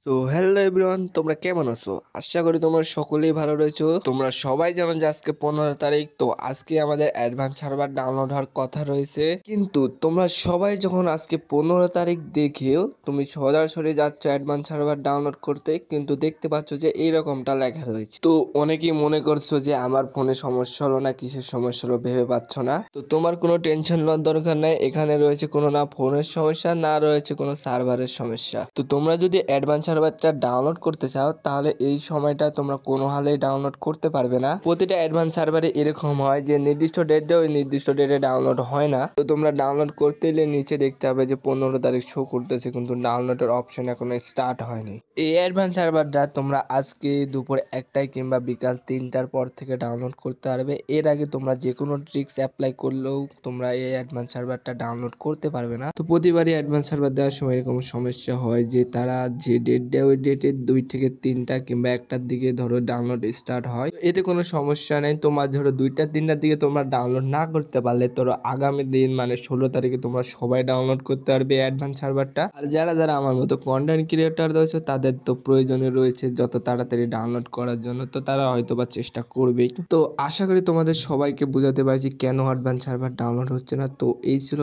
So hello everyone, তোমরা কেমন আছো? আশা করি তোমরা সকলেই ভালো রয়েছো। তোমরা সবাই জানো যে আজকে 15 তারিখ, তো আজকে আমাদের অ্যাডভান্স সার্ভার ডাউনলোড হওয়ার কথা রয়েছে। কিন্তু তোমরা সবাই যখন আজকে 15 তারিখ দেখেও তুমি সরাসরি যাচ্ছ অ্যাডভান্স সার্ভার ডাউনলোড করতে, কিন্তু দেখতে পাচ্ছ যে এইরকমটা লেখা রয়েছে। তো অনেকেই মনে করছো যে আমার ফোনে সমস্যা হলো না, কিসের সমস্যা হলো ভেবে পাচ্ছ না। তো তোমার কোনো টেনশন নেওয়ার দরকার নাই। এখানে রয়েছে কোনো না ফোনের সমস্যা, না রয়েছে কোনো সার্ভারের সমস্যা। তো তোমরা যদি অ্যাডভান্স সার্ভারটা ডাউনলোড করতে চাও, তাহলে এই সময়টা তোমরা কোনো হালেই ডাউনলোড করতে পারবে না। প্রতিটা অ্যাডভান্স সার্ভারে এরকম হয় যে নির্দিষ্ট ডেটে ওই নির্দিষ্ট ডেটে ডাউনলোড হয় না। তো তোমরা ডাউনলোড করতে এলে নিচে দেখতে হবে যে 15 তারিখ শো করতেছে, কিন্তু ডাউনলোডের অপশন এখনো স্টার্ট হয়নি। এই অ্যাডভান্স সার্ভারটা তোমরা আজকে দুপুর 1টায় কিংবা বিকাল 3টার পর থেকে ডাউনলোড করতে পারবে। এর আগে তোমরা যে কোনো ট্রিক্স অ্যাপ্লাই করলেও তোমরা এই অ্যাডভান্স সার্ভারটা ডাউনলোড করতে পারবে না। তো প্রতিবারই অ্যাডভান্স সার্ভার দেওয়ার সময় এরকম সমস্যা হয় যে তারা যে ডেট দেয় ওই ডেটে 2 থেকে 3টা কিংবা 1টার দিকে ধরো ডাউনলোড স্টার্ট হয়। এতে কোনো সমস্যা নেই। তোমার ধরো 2টা 3টার দিকে তোমরা ডাউনলোড না করতে পারলে ধরো আগামী দিন মানে 16 তারিখে তোমরা সবাই ডাউনলোড করতে পারবে অ্যাডভান্স সার্ভারটা। আর যারা যারা আমার মতো কন্টেন্ট ক্রিয়েটর রয়েছে তাদের তো প্রয়োজনে রয়েছে যত তাড়াতাড়ি ডাউনলোড করার জন্য, তো তারা হয়তো বা চেষ্টা করবেই। তো আশা করি তোমাদের সবাইকে বোঝাতে পারছি কেন অ্যাডভান্স সার্ভার ডাউনলোড হচ্ছে না। তো এই ছিল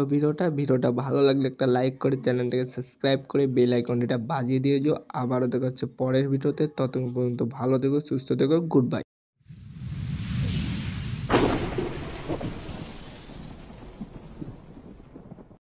ভিডিওটা ভালো লাগলে একটা লাইক করে চ্যানেলটাকে সাবস্ক্রাইব করে বেল আইকনটা বাজিয়ে দিয়ে যাও। আবারও দেখা হচ্ছে পরের ভিডিওতে। ততক্ষণ পর্যন্ত ভালো থেকো, সুস্থ থেকো, গুড বাই।